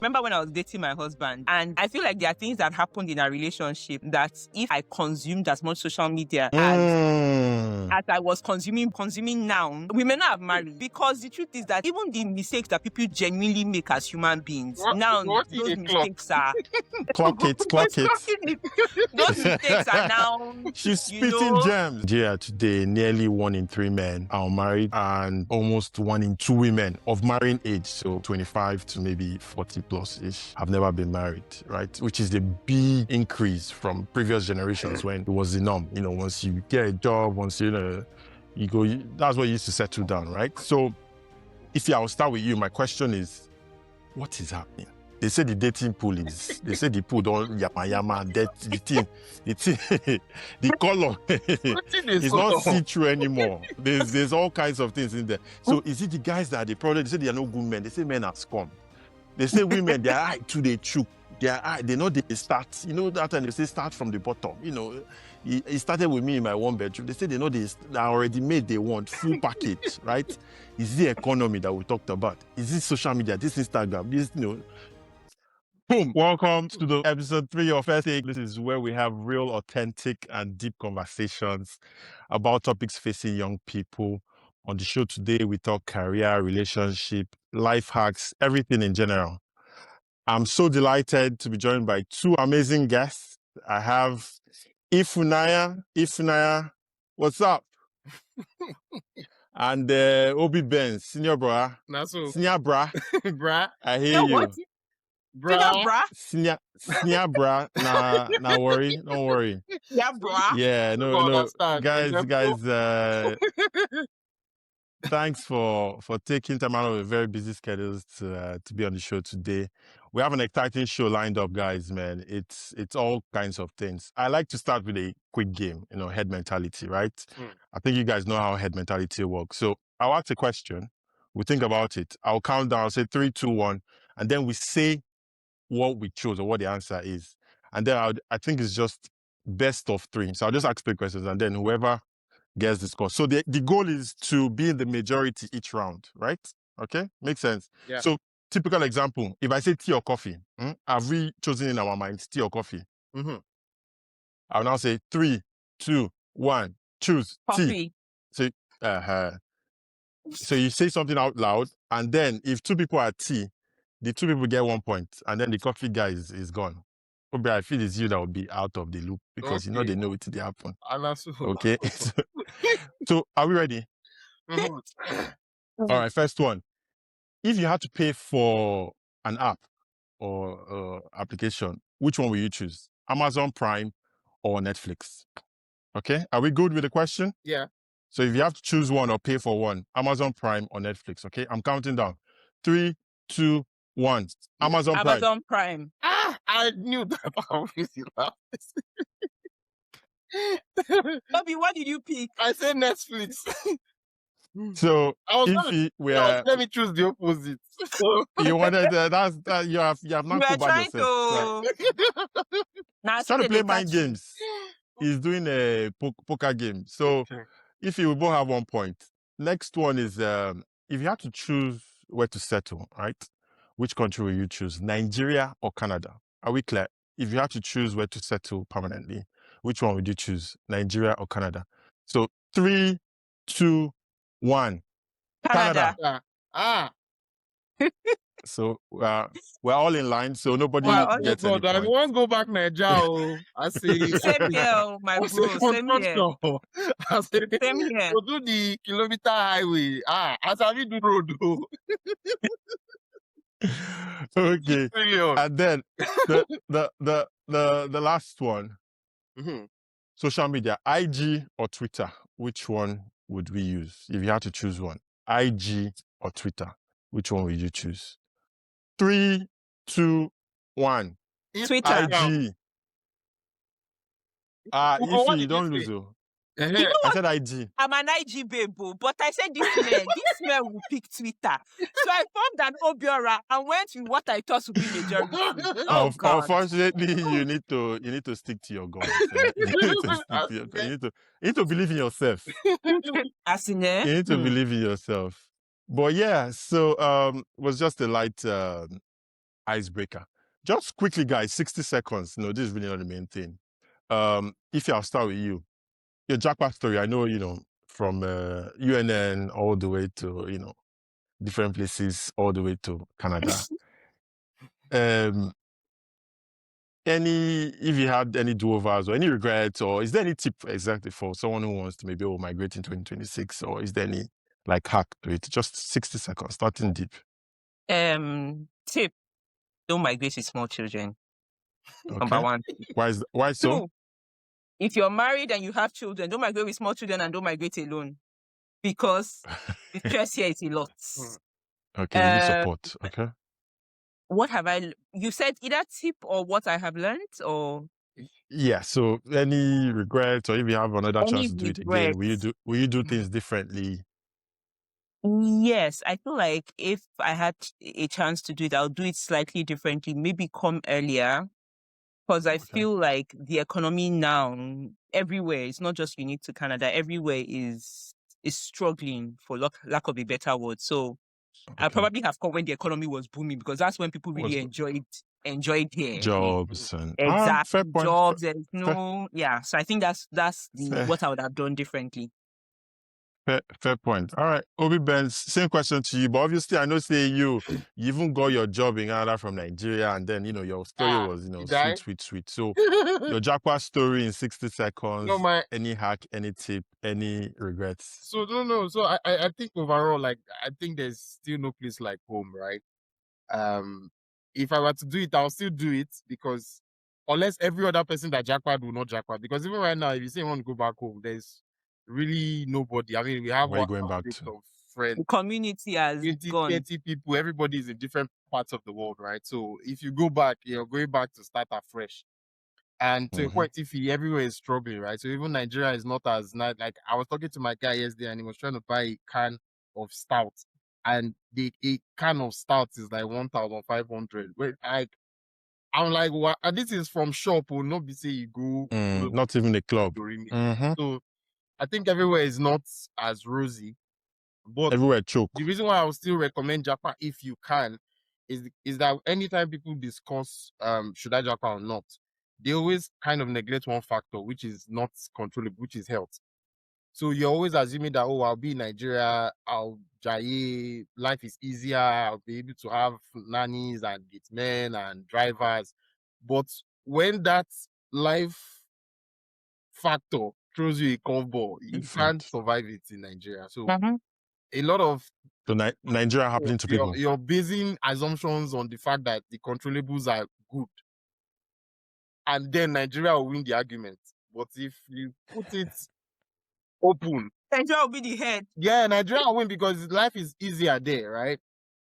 remember when I was dating my husband, and I feel like there are things that happened in our relationship that if I consumed as much social media as I was consuming now, we may not have married. Because the truth is that even the mistakes that people genuinely make as human beings, those mistakes are... Clock it. Those mistakes are now... She's spitting gems. Nigeria today, nearly 1 in 3 men are married and almost 1 in 2 women of marrying age, so 25 to maybe 40 plus-ish, have never been married, right? Which is a big increase from previous generations when it was the norm. You know, once you get a job, once you go, that's what you used to settle down, right? So if I'll start with you, my question is, what is happening? They say the dating pool is, they say the pool don't yama, that the color is not see-through anymore. There's all kinds of things in there. So is it the guys that are the problem? They say they are no good men. They say men are scum. They say women, their eye too, they choke. Their eye, they know they start, you know, that time they say start from the bottom. You know, it started with me in my 1 bedroom. They say they know they are already made, they want full package, right? Is the economy that we talked about? Is it social media, this Instagram, this, you know? Boom! Welcome to the episode 3 of First Take. This is where we have real, authentic, and deep conversations about topics facing young people. On the show today, we talk career, relationship, life hacks, everything in general. I'm so delighted to be joined by 2 amazing guests. I have Ifunanya. Ifunanya, what's up? And Obi Ben, senior bra. Senior bra. Bra. I hear you. What? Bra? Senior bra. Nah, worry. Don't worry. Yeah, bra. Yeah, no. Guys, thanks for taking time out of a very busy schedules to be on the show today. We have an exciting show lined up, guys, man. It's all kinds of things. I like to start with a quick game, you know, head mentality, right? I think you guys know how head mentality works. So I'll ask a question. We think about it. I'll count down, I'll say 3, 2, 1, and then we say what we chose or what the answer is. And then I think it's just best of 3. So I'll just ask 3 questions, and then whoever gets the score. So the goal is to be in the majority each round, right? Okay, makes sense. Yeah. So typical example, if I say tea or coffee, have we chosen in our minds tea or coffee? I'll now say 3, 2, 1, choose Coffee. tea. So you say something out loud, and then if 2 people are tea, the 2 people get 1 point, and then the coffee guy is gone. But I feel it's you that will be out of the loop because you know they know it did happen. Okay. So are we ready? All right, first one. If you had to pay for an app or application, which one will you choose? Amazon Prime or Netflix? Okay. Are we good with the question? Yeah. So if you have to choose one or pay for one, Amazon Prime or Netflix, okay? I'm counting down. 3, 2, 1. Amazon Prime. I knew that. Obviously, Bobby, what did you pick? I said Netflix. So let me choose the opposite. You wanted that you have not put back yourself. Now trying to play mind games. He's doing a poker game. So if you both have 1 point, next one is if you had to choose where to settle, right? Which country will you choose? Nigeria or Canada? Are we clear? If you had to choose where to settle permanently, which one would you choose? Nigeria or Canada? So 3, 2, 1. Canada. So we're all in line, so nobody gets any I points. won't go back Nigeria. I see. Same here, my bro. Same here. Same here. Go do the kilometer highway. As I do road. Okay. And then the last one. Social media, IG or Twitter, which one would we use if you had to choose one? IG or Twitter, which one would you choose? 3, 2, 1. Twitter. IG. If you don't lose, You know I said IG. I'm an IG babe, but I said this man will pick Twitter. So I formed an Obiora and went with what I thought would be majority. Unfortunately, you need to stick to your guns. You need to believe in yourself. As in, You need to believe in yourself. But yeah, so it was just a light icebreaker. Just quickly, guys, 60 seconds. No, this is really not the main thing. If I'll start with you, your jackpot story, I know, from UNN all the way to, different places, all the way to Canada. If you had any do-overs or any regrets, or is there any tip exactly for someone who wants to maybe migrate in 2026, or is there any hack to it? Just 60 seconds, starting deep. Tip: don't migrate with small children. Okay. Number one. Why so? 2, if you're married and you have children, don't migrate with small children and don't migrate alone, because the stress here is a lot. Okay, you need support. Okay. What have you said either tip or what I have learned, or? Yeah, so any regrets, or if you have another chance to do it again, will you do things differently? Yes, I feel like if I had a chance to do it, I'll do it slightly differently, maybe come earlier, because I feel like the economy now, everywhere, it's not just unique to Canada, everywhere is struggling, for lack of a better word. So I probably have come when the economy was booming, because that's when people really enjoyed here. Jobs and exactly fair point. jobs. There's so I think that's what I would have done differently. Fair point. All right, Obi Benz, same question to you, but obviously I know you even got your job in Canada from Nigeria, and then your story was sweet. So your jackpot story in 60 seconds. Any hack, any tip, any regrets? So no. So I think overall, I think there's still no place like home, right? If I were to do it, I'll still do it, because unless every other person that jackpot will not jackpot, because even right now, if you say you want to go back home, there's really nobody. I mean, we have Where going back to? Of friends. The community has 30 people. Everybody is in different parts of the world, right? So if you go back, you're going back to start afresh. And to a point, if everywhere is struggling, right? So even Nigeria is not as nice. Like, I was talking to my guy yesterday, and he was trying to buy a can of stout, and a can of stout is like 1,500. Wait, I'm like, what? And this is from shop, will not be say you go. Not even a club. So I think everywhere is not as rosy, but everywhere choke. The reason why I would still recommend Japan, if you can, is that anytime people discuss should I Japan or not, they always kind of neglect one factor, which is not controllable, which is health. So you're always assuming that, I'll be in Nigeria, life is easier, I'll be able to have nannies and men and drivers. But when that life factor throws you a curveball, you can't survive it in Nigeria. So a lot of Nigeria happening to people. You're basing assumptions on the fact that the controllables are good, and then Nigeria will win the argument. But if you put it open, Nigeria will be the head. Yeah, Nigeria will win because life is easier there, right?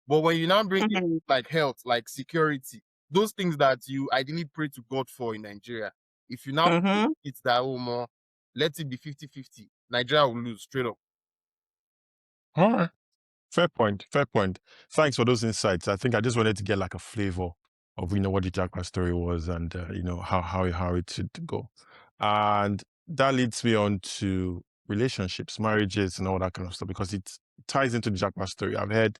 But when you now bring in like health, like security, those things that you ideally pray to God for in Nigeria, if you now it's that more, let it be 50-50, Nigeria will lose straight up. All right. Fair point. Thanks for those insights. I think I just wanted to get like a flavor of what the jackpot story was, and how it should go. And that leads me on to relationships, marriages, and all that kind of stuff, because it ties into the jackpot story. I've heard,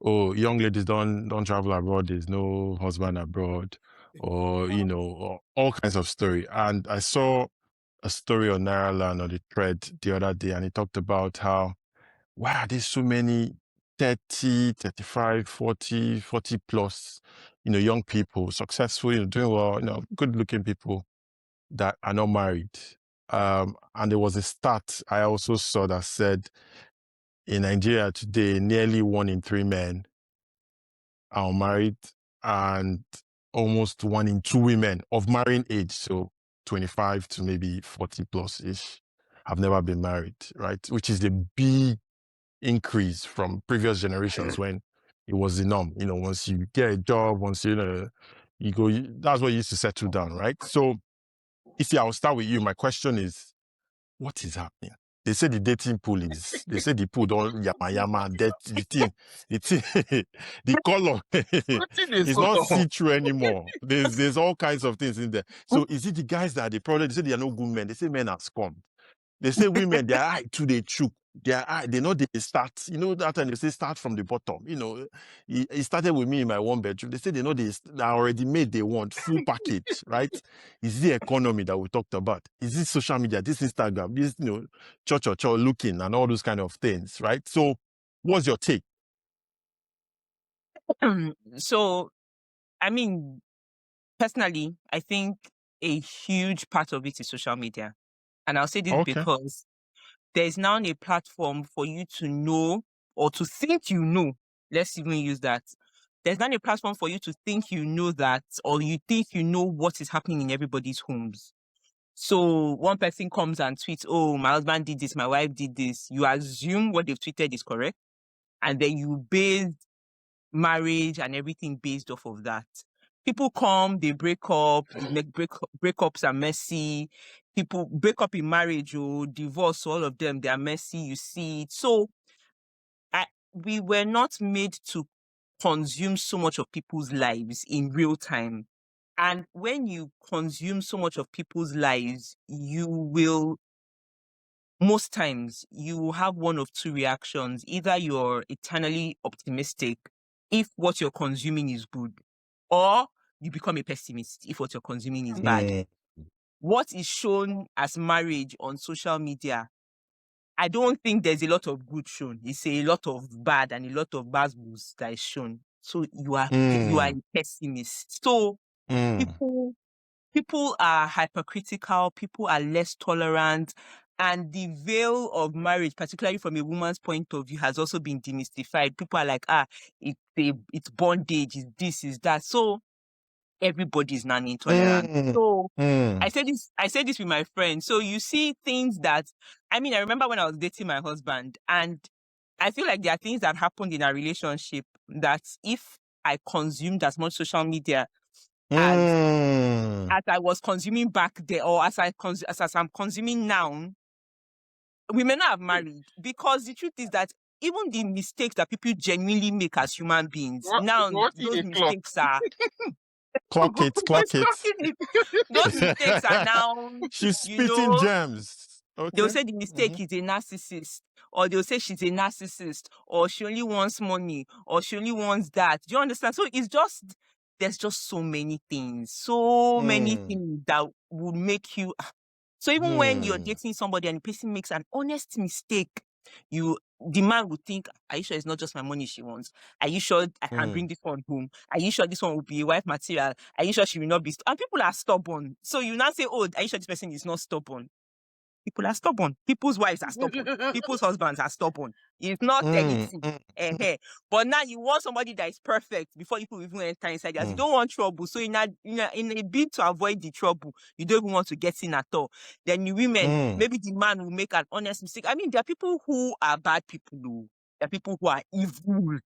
young ladies don't travel abroad, there's no husband abroad, or or all kinds of story. And I saw a story on Nairaland on the thread the other day, and it talked about how, wow, there's so many 30, 35, 40 plus, young people, successful, doing well, good looking people that are not married. And there was a stat I also saw that said in Nigeria today, nearly 1 in 3 men are unmarried, and almost 1 in 2 women of marrying age, so 25 to maybe 40 plus ish, have never been married, right? Which is the big increase from previous generations when it was the norm. Once you get a job, once you go, that's what you used to settle down, right? So, I'll start with you. My question is, what is happening? They say the dating pool they say the pool don't yama, that the thing, the color is not see-through anymore. There's all kinds of things in there. So is it the guys that are the problem? They say they are no good men. They say men are scum. They say women, they are too, they choke. they know they start, you know, that time they say start from the bottom. You know, it started with me in my one bedroom. They say they know they already made, they want full package, right? Is the economy that we talked about? Is this social media, this Instagram, this, you know, church looking and all those kind of things, right? So what's your take? So, I mean, personally, I think a huge part of it is social media. And I'll say this because there's now a platform for you to know or to think you know. Let's even use that. There's now a platform for you to think you know that, or you think you know what is happening in everybody's homes. So one person comes and tweets, oh, my husband did this, my wife did this. You assume what they've tweeted is correct. And then you base marriage and everything based off of that. People come, they break up, breakups are messy. People break up in marriage or divorce, all of them, they are messy, you see it. So we were not made to consume so much of people's lives in real time. And when you consume so much of people's lives, most times you will have one of two reactions. Either you're eternally optimistic if what you're consuming is good, or you become a pessimist if what you're consuming is bad. What is shown as marriage on social media, I don't think there's a lot of good shown. It's a lot of bad and a lot of bad news that is shown. So you are a pessimist. So people are hypercritical, people are less tolerant, and the veil of marriage, particularly from a woman's point of view, has also been demystified. People are like, it's bondage, it's this, is that. So everybody's now intolerant. So I say this with my friends. So you see things that, I mean, I remember when I was dating my husband, and I feel like there are things that happened in our relationship that if I consumed as much social media as I was consuming back there, or as I'm consuming now, we may not have married. Because the truth is that even the mistakes that people genuinely make as human beings, those mistakes are clock it. Those mistakes are now, she's spitting gems. Okay. They'll say the mistake is a narcissist, or they'll say she's a narcissist, or she only wants money, or she only wants that. Do you understand? So there's just so many things that would make you. So even when you're dating somebody and the person makes an honest mistake, the man would think, are you sure it's not just my money she wants? Are you sure I can bring this one home? Are you sure this one will be a wife material? Are you sure she will not be? And people are stubborn. So you now say, oh, are you sure this person is not stubborn? People are stubborn. People's wives are stubborn. People's husbands are stubborn. It's not anything. But now you want somebody that is perfect before you could even enter inside. You don't want trouble. So in a bid to avoid the trouble, you don't even want to get in at all. Then you women, maybe the man will make an honest mistake. I mean, there are people who are bad people, though. There are people who are evil.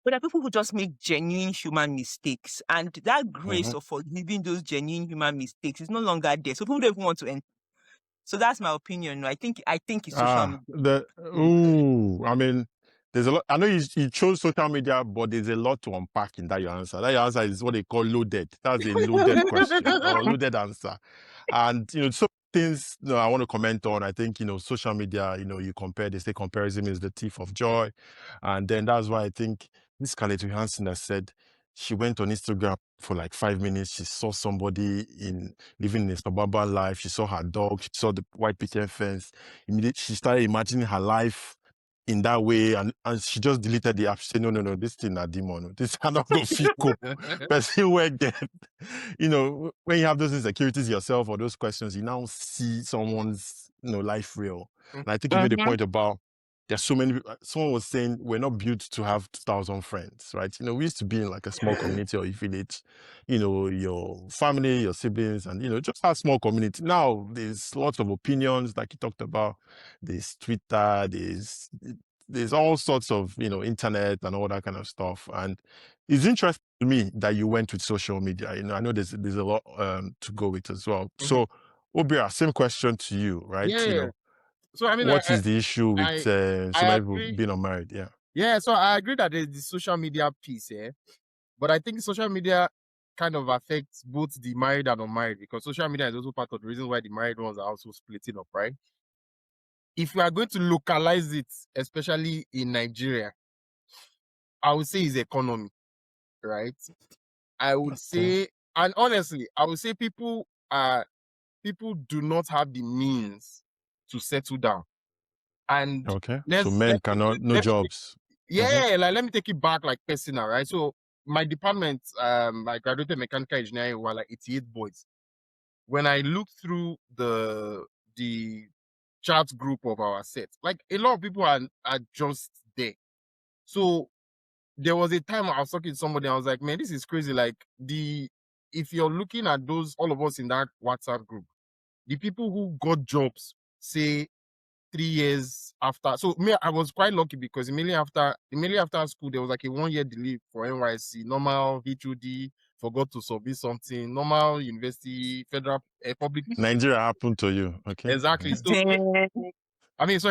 But there are people who just make genuine human mistakes. And that grace of forgiving those genuine human mistakes is no longer there. So people don't even want to enter. So that's my opinion. I think it's social media. I mean, there's a lot. I know you chose social media, but there's a lot to unpack in that your answer. That your answer is what they call loaded. That's a loaded question or loaded answer. And so things I want to comment on. I think social media. You compare. They say comparison is the thief of joy, and then that's why I think this Scarlett Johansson has said she went on Instagram for like 5 minutes. She saw somebody living in a suburban life. She saw her dog. She saw the white picket fence. Immediately, she started imagining her life in that way, and she just deleted the app. She said, no, this thing not demon. This cannot go fico. Person where get, when you have those insecurities yourself or those questions, you now see someone's life real. And I think you made a point about there's so many. Someone was saying we're not built to have 2,000 friends, right? We used to be in like a small community or a village. Your family, your siblings, and just a small community. Now there's lots of opinions, like you talked about. There's Twitter. There's all sorts of internet and all that kind of stuff. And it's interesting to me that you went with social media. I know there's a lot to go with as well. So, Obia, same question to you, right? Yeah. So I mean, what is the issue with so many people being unmarried? Yeah. Yeah. So I agree that there's the social media piece, but I think social media kind of affects both the married and unmarried, because social media is also part of the reason why the married ones are also splitting up, right? if we are going to localize it, especially in Nigeria, I would say is economy, right? I would say, and honestly, I would say people do not have the means to settle down. And so men cannot, no jobs. Let me take it back like personal, right? So my department, I graduated mechanical engineering, were like 88 boys. When I look through the chat group of our set, like a lot of people are just there. So there was a time I was talking to somebody, I was like, man, this is crazy. Like if you're looking at those, all of us in that WhatsApp group, the people who got jobs, say 3 years after. So me, I was quite lucky because immediately after school, there was like a 1-year delay for NYC, normal HOD, forgot to submit something, normal university, federal, public. Nigeria happened to you, okay? Exactly. So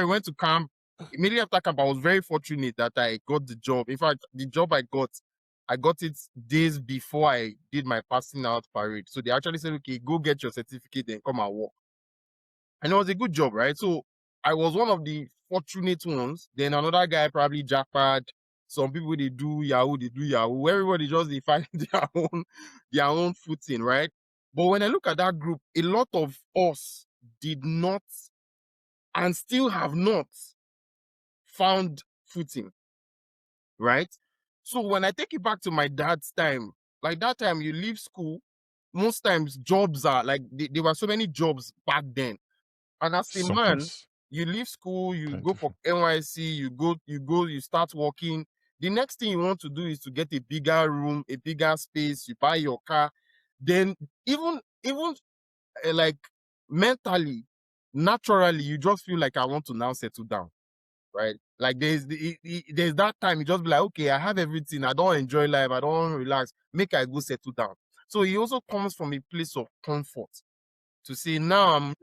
went to camp. Immediately after camp, I was very fortunate that I got the job. In fact, the job I got it days before I did my passing out parade. So they actually said, okay, go get your certificate and come and work. And it was a good job, right? So I was one of the fortunate ones. Then another guy probably jackpot. Some people they do Yahoo. Everybody just they find their own footing, right? But when I look at that group, a lot of us did not and still have not found footing, right? So when I take it back to my dad's time, like that time you leave school, most times jobs are like there were so many jobs back then. And as a man, you leave school, you go for NYC, you start working. The next thing you want to do is to get a bigger room, a bigger space, you buy your car. Then even like mentally, naturally, you just feel like I want to now settle down, right? Like there's that time you just be like, okay, I have everything, I don't enjoy life, I don't relax, make I go settle down. So he also comes from a place of comfort to say now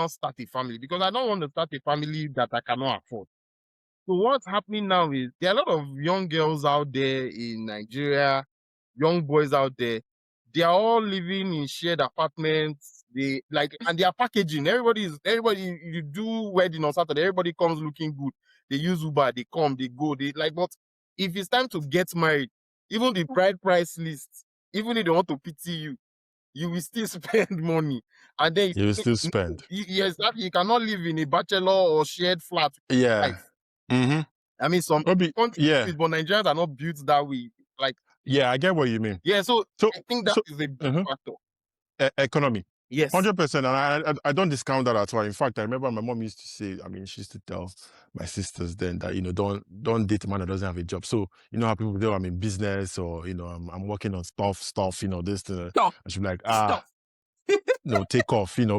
start a family, because I don't want to start a family that I cannot afford. So what's happening now is there are a lot of young girls out there in Nigeria, young boys out there. They are all living in shared apartments. They and they are packaging. Everybody, you do wedding on Saturday, everybody comes looking good. They use Uber, they come, they go, but if it's time to get married, even the bride price list, even if they want to pity you, you will still spend money. And then you will still spend. Yes, you cannot live in a bachelor or shared flat. Yeah. Mm-hmm. I mean, some countries, but Nigerians are not built that way. Like, yeah, I get what you mean. Yeah, so I think that is a big factor. Economy. Yes. 100%. And I don't discount that at all. In fact, I remember my mom used to say, she used to tell my sisters then that, don't date a man that doesn't have a job. So, how people do, I'm in business, or, I'm working on stuff, this, and she'll be like, take off, and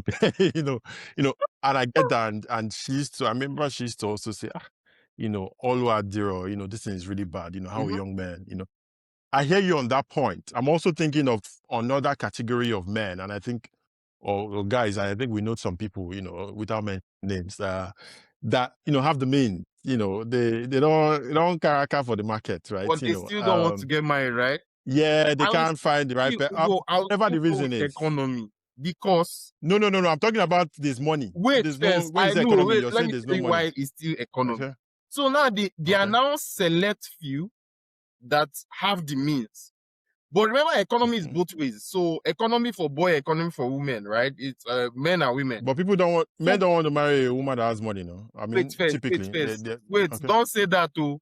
I get that. And I remember she used to also say, Oluwadiro, this thing is really bad, how a young man, I hear you on that point. I'm also thinking of another category of men, and I think, or guys, I think we know some people, without mentioning names, that have the means. They don't care for the market, right? But they still don't want to get married, right? Yeah, they can't find the right person. Whatever the reason is. Economy, because no. I'm talking about this money. Wait, there's first, no. Economy? You're saying there's no money. Why it's still economy? Okay. So now they are now select few that have the means. But remember, economy is both ways. So economy for boy, economy for women, right? It's men and women. But men don't want to marry a woman that has money, no? I mean, typically. Wait, don't say that too.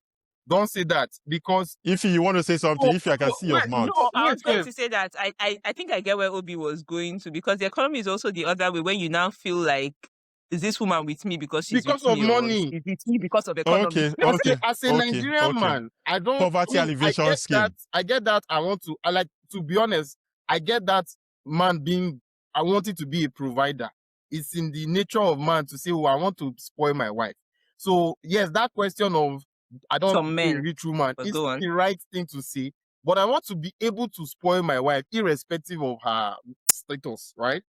Don't say that, because if you want to say something, I can see your mouth. No, I was going to say that I think I get where Obi was going to, because the economy is also the other way, when you now feel like, is this woman with me because she's because of money? Is with me because of economy? Okay. As a Nigerian man, I don't poverty alleviation scheme. I get that. I like to be honest. I get that man I wanted to be a provider. It's in the nature of man to say, "Oh, I want to spoil my wife." So yes, that question of I don't want to be a rich woman is the right thing to say. But I want to be able to spoil my wife irrespective of her status, right?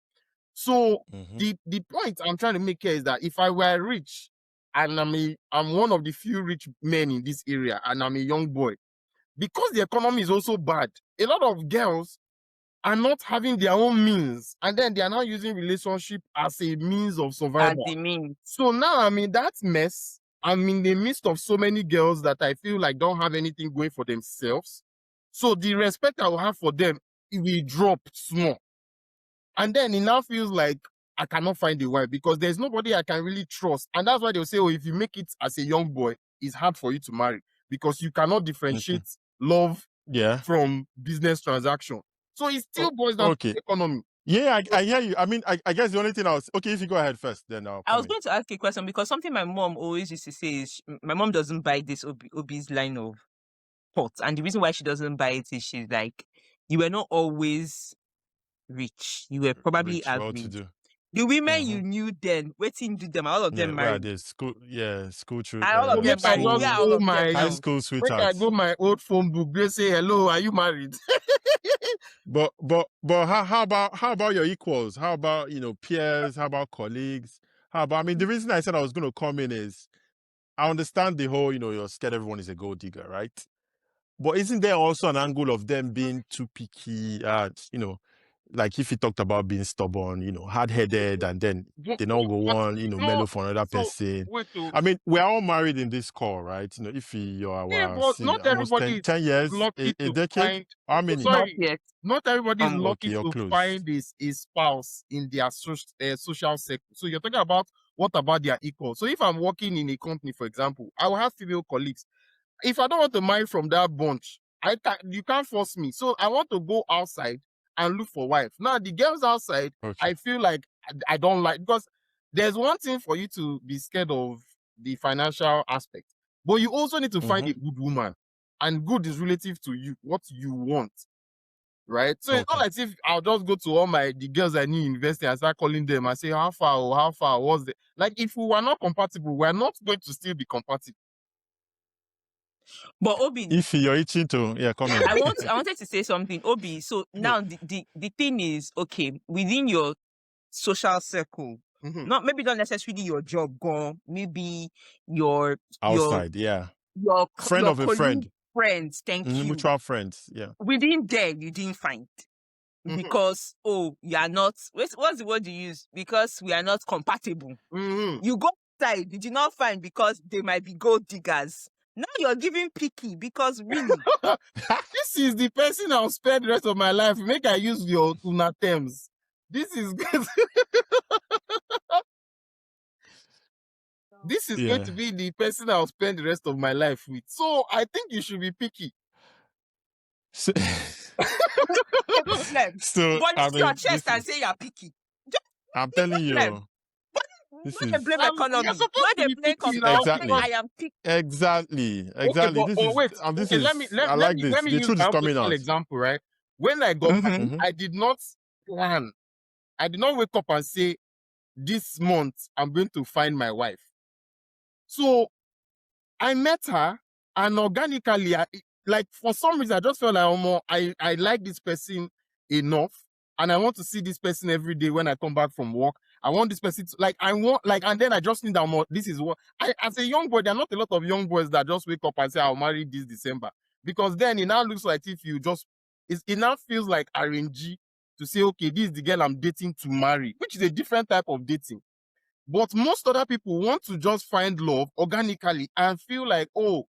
So the point I'm trying to make here is that if I were rich and I'm one of the few rich men in this area and I'm a young boy, because the economy is also bad, a lot of girls are not having their own means, and then they are now using relationship as a means of As survival. the means. So now I'm in that mess. I'm in the midst of so many girls that I feel like don't have anything going for themselves. So the respect I will have for them, it will drop small. And then it now feels like I cannot find a wife because there's nobody I can really trust. And that's why they'll say, oh, if you make it as a young boy, it's hard for you to marry because you cannot differentiate love from business transaction. So it still boils down to the economy. Yeah, I hear you. I mean, I guess the only thing okay, if you go ahead first, then I was going to ask a question because something my mom always used to say is my mom doesn't buy this Obi's line of thought. And the reason why she doesn't buy it is she's like, you were not always rich. You were probably average. The women you knew then, waiting to them, all of them married. Yeah, school true. All of them married. All of my high school sweethearts. I go my old phone book, they say, hello, are you married? But how about your equals? How about, peers? How about colleagues? How about, I mean, the reason I said I was going to come in is I understand the whole, you're scared everyone is a gold digger, right? But isn't there also an angle of them being too picky, like if you talked about being stubborn, hard-headed, and then they don't go on, mellow for another person. I mean, we're all married in this call, right? If you're but not everybody 10 years, a decade, how many? Not everybody is lucky to find a spouse in their social circle. So you're talking about what about their equal? So if I'm working in a company, for example, I will have female colleagues. If I don't want to marry from that bunch, you can't force me. So I want to go outside and look for wife. Now the girls outside, I feel like I don't like, because there's one thing for you to be scared of the financial aspect, but you also need to find a good woman, and good is relative to you, what you want, right? So it's not like if I'll just go to all the girls I knew in university and start calling them and say how far was the, like if we were not compatible, we're not going to still be compatible. But Obi, if you're itching to, come in. I wanted to say something, Obi. So now the thing is, okay, within your social circle, not necessarily your job, maybe your outside, your friend of a friend, friends, thank you, mutual friends, within there you didn't find. Because you are not, what's the word you use? Because we are not compatible. You go outside, you did not find because they might be gold diggers. Now you're giving picky because really. This is the person I'll spend the rest of my life. Make I use your tuna terms. This is good. This is going to be the person I'll spend the rest of my life with. So I think you should be picky. So, but your chest and say you're picky. I'm telling you. This is blame economy. When they blame exactly. I am picky. Exactly. Okay, but let me use truth is coming out. Example, right? When I got married, I did not plan. I did not wake up and say, this month I'm going to find my wife. So I met her, and organically, like for some reason, I just felt like I like this person enough, and I want to see this person every day when I come back from work. I want this person to, and then I just think that this is what as a young boy, there are not a lot of young boys that just wake up and say, I'll marry this December. Because then it now looks like if you just, it now feels like RNG to say, okay, this is the girl I'm dating to marry, which is a different type of dating. But most other people want to just find love organically and feel like, oh,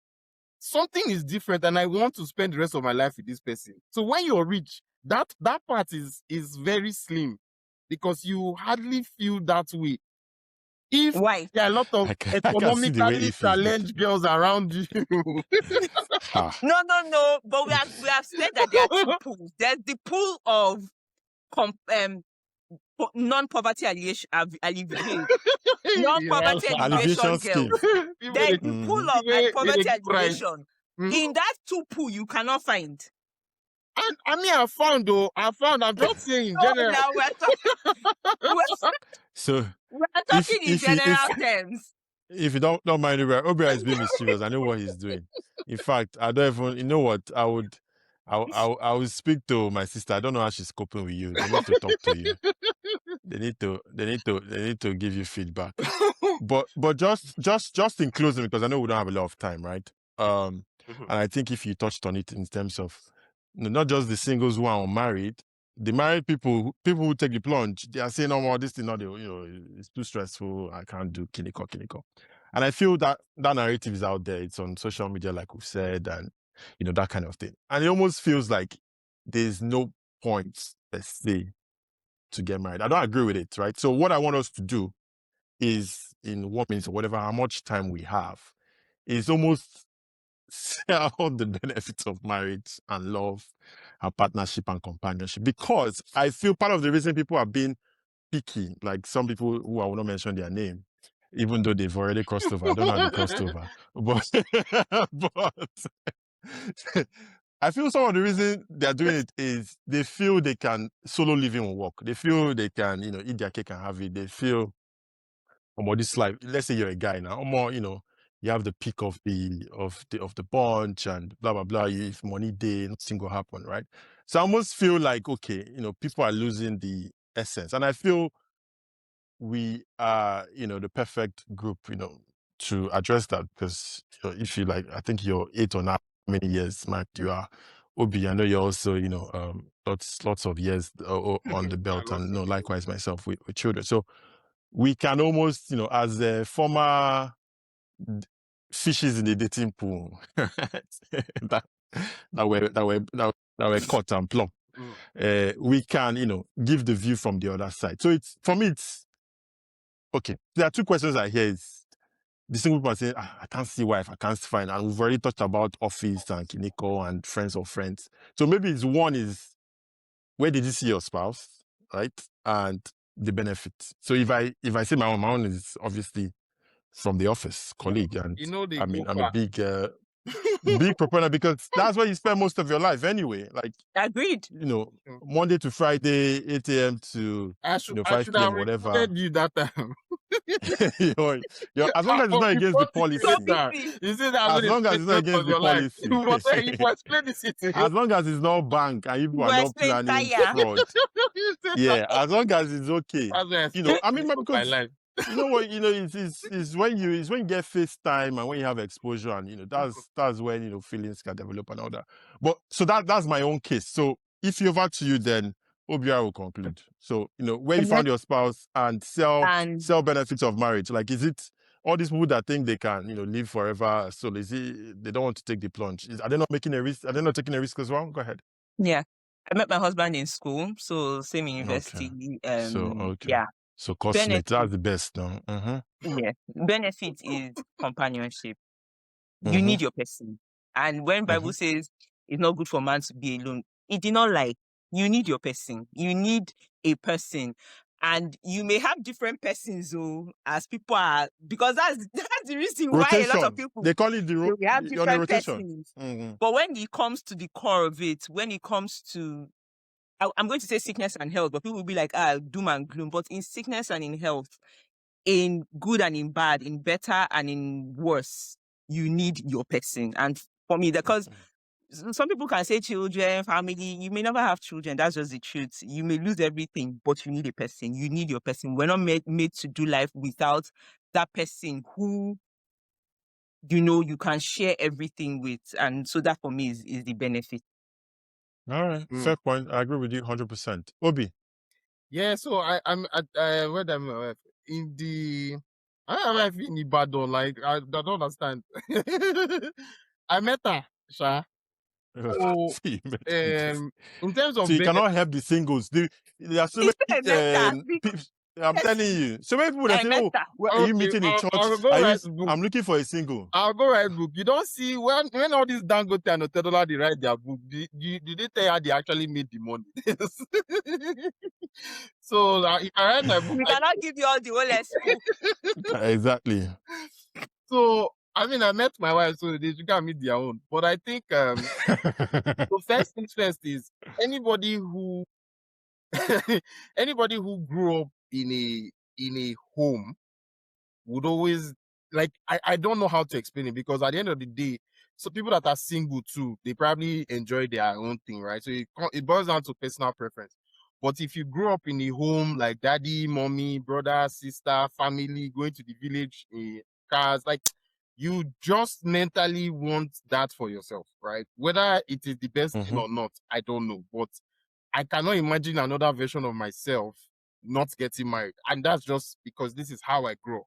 something is different and I want to spend the rest of my life with this person. So when you're rich, that part is very slim, because you hardly feel that way. If there are a lot of economically challenged girls around you. No. But we have said that there are two pools. There's the pool of non-poverty alleviation, non-poverty alleviation girls. Then the pool of poverty alleviation. In that two pool, you cannot find. I mean, I found. I'm just saying in general. So we're talking in general terms. If you don't mind, Obia is being mischievous. I know what he's doing. In fact, I don't even. You know what? I would speak to my sister. I don't know how she's coping with you. They need to talk to you. They need to give you feedback. But just in closing, because I know we don't have a lot of time, right? And I think if you touched on it in terms of not just the singles who are unmarried, the married people who take the plunge, they are saying, "No more, this thing, not it's too stressful. I can't do kiniko." And I feel that narrative is out there. It's on social media, like we've said, and that kind of thing. And it almost feels like there's no point per se to get married. I don't agree with it, right? So what I want us to do is, in 1 minute or whatever, how much time we have, is almost sell the benefits of marriage and love and partnership and companionship. Because I feel part of the reason people are being picky, like some people who I will not mention their name, even though they've already crossed over. I don't know how they crossed over. But I feel some of the reason they're doing it is they feel they can solo living will work. They feel they can, eat their cake and have it. They feel about this life. Let's say you're a guy now, or more, you have the peak of the bunch and blah blah blah. If money day, nothing will happen, right? So I almost feel like, okay, people are losing the essence, and I feel we are, the perfect group, to address that, because if you like, I think you're 8 or 9 many years, Mark, you are. Obi, I know you're also, lots of years on the belt, and likewise myself with children. So we can almost, as a former fishes in the dating pool that were caught and plucked, we can, give the view from the other side. So for me, it's okay. There are two questions I hear. Is the single people are saying, I can't see wife, I can't find, and we've already talked about office and kiniko and friends of friends. So maybe one is, where did you see your spouse, right? And the benefits. So if I say my own is obviously from the office colleague, and I'm a big proponent, because that's where you spend most of your life anyway. Like, agreed. Monday to Friday, 8 a.m. to 5 p.m. whatever. You that time. As long as it's not against the policy. As long as it's not against the policy. As long as it's not bank and people are not planning fraud. Yeah, as long as it's okay. I mean, because you know what, it's when you get FaceTime and when you have exposure, and that's when feelings can develop and all that. But so that's my own case. So if you're over to you, then OBR will conclude. So where you found your spouse and sell benefits of marriage. Like, is it all these people that think they can live forever? So is it they don't want to take the plunge? Are they not making a risk? Are they not taking a risk as well? Go ahead. Yeah, I met my husband in school, so same university. Okay. Yeah. So cosmate, that's the best now. Yeah. Benefit is companionship. You need your person. And when Bible says it's not good for man to be alone, it did not lie. You need your person. You need a person. And you may have different persons, as people are, because that's the reason why a lot of people, they call it we have different persons. But when it comes to the core of it, when it comes to, I'm going to say sickness and health, but people will be like, doom and gloom. But in sickness and in health, in good and in bad, in better and in worse, you need your person. And for me, because some people can say children, family, you may never have children. That's just the truth. You may lose everything, but you need a person. You need your person. We're not made to do life without that person who, you can share everything with. And so that for me is the benefit. All right. Fair point. I agree with you 100%. Obi. Yeah, so I'm where am I in the in Ibadan, like I don't understand. I met her, Sha. So, in terms of so you cannot help the singles. There are so many I'm telling you. So many people that say, where are you meeting in church? I'm looking for a single. I'll go write book. You don't see when all these Dangote and Otedola they write their book, did they tell you how they actually made the money? So if I write my book, we cannot give you all the whole school. Exactly. So I mean, I met my wife, so they should meet their own. But I think so first things first is anybody who grew up in a home would always, like, I don't know how to explain it, because at the end of the day, so people that are single too, they probably enjoy their own thing, right? So it boils down to personal preference. But if you grew up in a home like daddy, mommy, brother, sister, family, going to the village, cars, like, you just mentally want that for yourself, right? Whether it is the best thing or not, I don't know. But I cannot imagine another version of myself not getting married. And that's just because this is how I grow.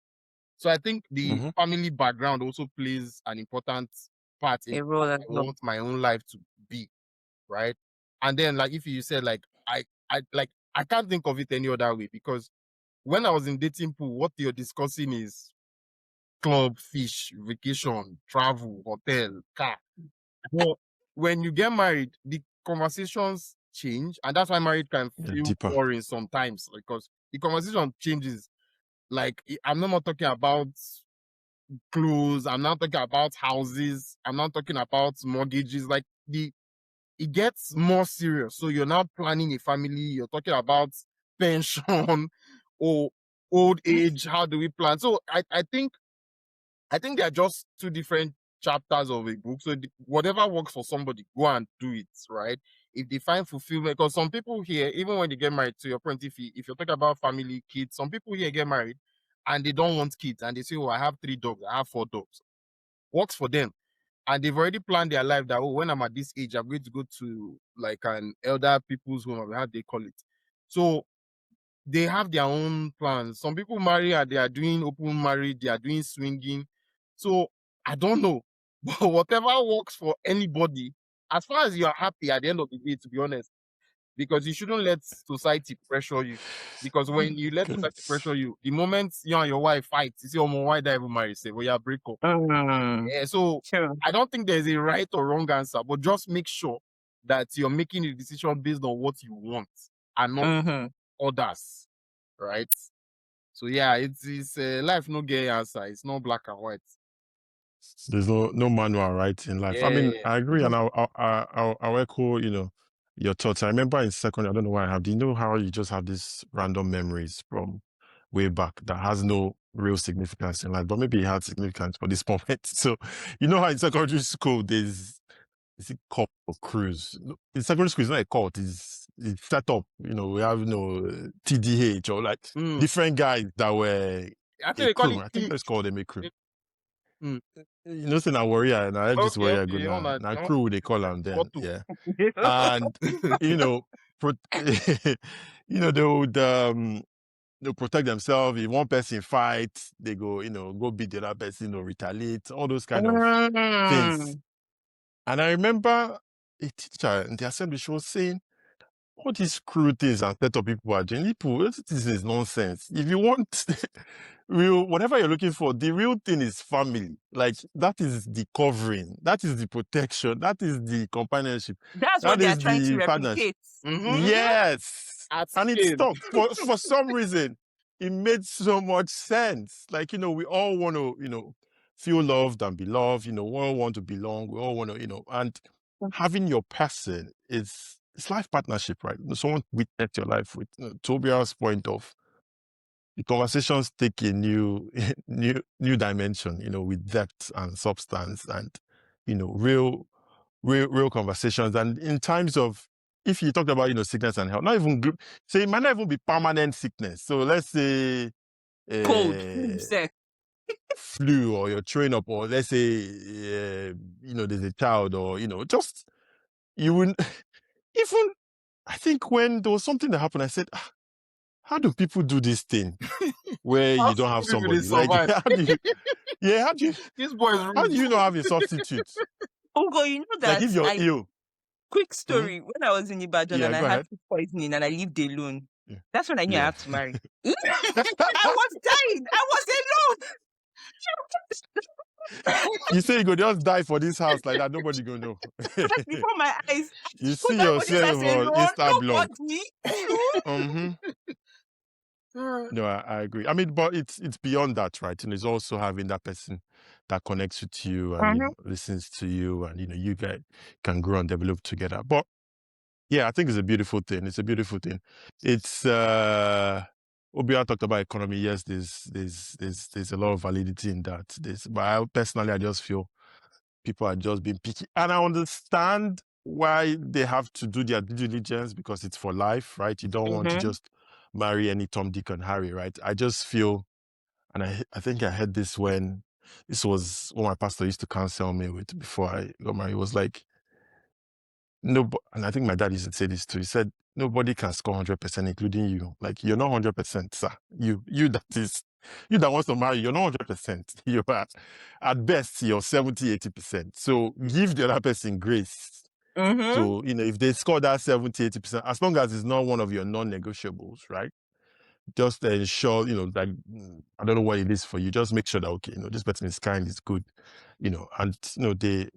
So I think the family background also plays an important part in A role how as I well. want my own life to be, right? And then, like, if you said, like, I can't think of it any other way, because when I was in dating pool, what you're discussing is club, fish, vacation, travel, hotel, car. But when you get married, the conversations change, and that's why marriage can feel Deeper. boring sometimes, because the conversation changes. Like, I'm not talking about clothes, I'm not talking about houses, I'm not talking about mortgages. Like, it gets more serious. So you're now planning a family, you're talking about pension or old age. How do we plan? So I think they're just two different chapters of a book. So whatever works for somebody, go and do it, right? If they find fulfillment, because some people here, even when they get married, to your point, if you're talking about family, kids, some people here get married and they don't want kids, and they say, "Oh, I have 3 dogs, I have 4 dogs." Works for them, and they've already planned their life that, oh, when I'm at this age, I'm going to go to like an elder people's home, how they call it. So they have their own plans. Some people marry and they are doing open marriage, they are doing swinging. So I don't know, but whatever works for anybody, as far as you're happy at the end of the day, to be honest, because you shouldn't let society pressure you. Because when you let society pressure you, the moment you and your wife fight, you say, "Oh, why did I even marry?" Say, "Well, yeah, break up." Yeah, so Sure. I don't think there's a right or wrong answer, but just make sure that you're making a decision based on what you want and not others, right? So yeah, it's life no get answer. It's not black and white. There's no manual right in life. I mean, Yeah. I agree, and I'll echo, your thoughts. I remember in secondary, I don't know why I have. Do you know how you just have these random memories from way back that has no real significance in life, but maybe it had significance for this moment. So, you know how in secondary school there's is it cult or cruise? No, in secondary school, it's not a cult. It's set up. We have TDH or like different guys that were I a think they call crew. it I think let's call them a crew. Mm. Say na warrior, and I have this Okay, warrior good okay. now. Now crew they call them then, Photo. yeah. And you know, pro- they would they'll protect themselves. If one person fights, they go, go beat the other person or retaliate, all those kind of things. And I remember a teacher in the assembly, she was saying, all these cruel things and set up people are doing, this is nonsense. If you want whatever you're looking for, the real thing is family. Like, that is the covering, that is the protection, that is the companionship, That's what that they are is trying to the partnership. replicate. Yes. At And it scale. stuck for some reason. It made so much sense. Like, we all want to, feel loved and be loved. We all want to belong. We all want to, and having your person it's life partnership, right? Someone witness your life with. Tobias' point of the conversations take a new new dimension, with depth and substance and real conversations. And in times of, if you talked about sickness and health, not even say it might not even be permanent sickness. So let's say Cold. flu, or you're throwing up, or let's say there's a child, or just you wouldn't even. I think when there was something that happened, I said, how do people do this thing where How you don't have stupid people they somebody? Like, survive. how do you, yeah, This boy is how do rude. you not have a substitute? Ugo, you know Like, that if you're ill. quick story. When I was in Ibadan Yeah, and I go had ahead. food poisoning and I lived alone, Yeah. that's when I knew I Yeah. have to marry. I was dying. I was alone. You say you go just die for this house like that, nobody gonna know. Right before my eyes. You Put see that for this yourself house on alone. Insta blog. Nobody. You. Mm-hmm. No, I agree. I mean, but it's beyond that, right? And it's also having that person that connects with you and listens to you, and you guys can grow and develop together. But yeah, I think it's a beautiful thing. It's a beautiful thing. It's Obia talked about economy. Yes, there's a lot of validity in that. But I just feel people are just being picky, and I understand why they have to do their due diligence, because it's for life, right? You don't want to just marry any Tom, Dick, and Harry, right? I just feel, and I think I heard this when this was what my pastor used to counsel me with before I got married. It was like, and I think my dad used to say this too. He said, nobody can score 100%, including you. Like, you're not 100%, sir. You that wants to marry, you're not 100%. You are, at best, you're 70, 80%. So give the other person grace. So, if they score that 70, 80%, as long as it's not one of your non-negotiables, right? Just ensure, like, I don't know what it is for you. Just make sure that, okay, this person is kind, is good, and,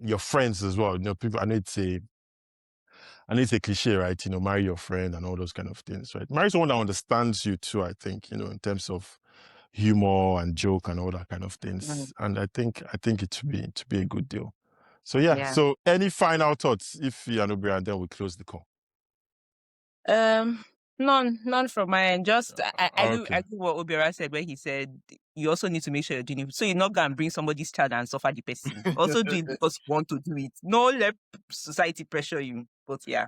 your friends as well. People, I know it's a cliche, right? Marry your friend and all those kind of things, right? Marry someone that understands you too, I think, in terms of humor and joke and all that kind of things. And I think it to be a good deal. So yeah. So any final thoughts, if Yanobria, and then we close the call? None from my end. Just I do what Obiora said, where he said you also need to make sure you're doing it. So you're not gonna bring somebody's child and suffer the person. Also do it because you want to do it. No, let society pressure you. But yeah.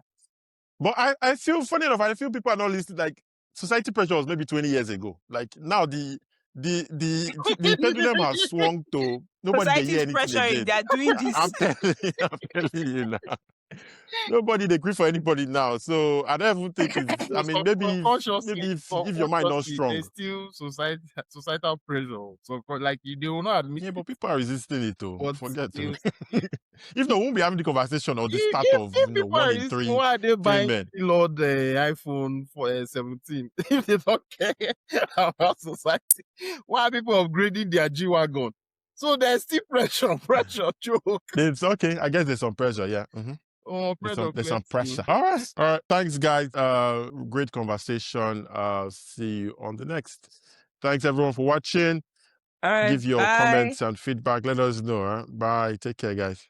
But I feel, funny enough, I feel people are not listening. Like, society pressure was maybe 20 years ago. Like, now the pendulum has swung to nobody they hear anything again. They are doing this. I'm telling you now. Nobody they agree for anybody now. So I don't even think it's. I mean, maybe if your mind not strong, there's still societal pressure. So like they will not admit. Yeah, but people are resisting it too. Forget it. If they won't be having the conversation or the start of 1 in 3. Why are they buying men. Lord iPhone for 17 if they don't care about society? Why are people upgrading their G-Wagon? So there's still pressure, joke. It's okay. I guess there's some pressure, yeah. Oh, there's some pressure. All right. Thanks, guys. Great conversation. See you on the next. Thanks, everyone, for watching. All right. Give your comments and feedback. Let us know. Bye. Take care, guys.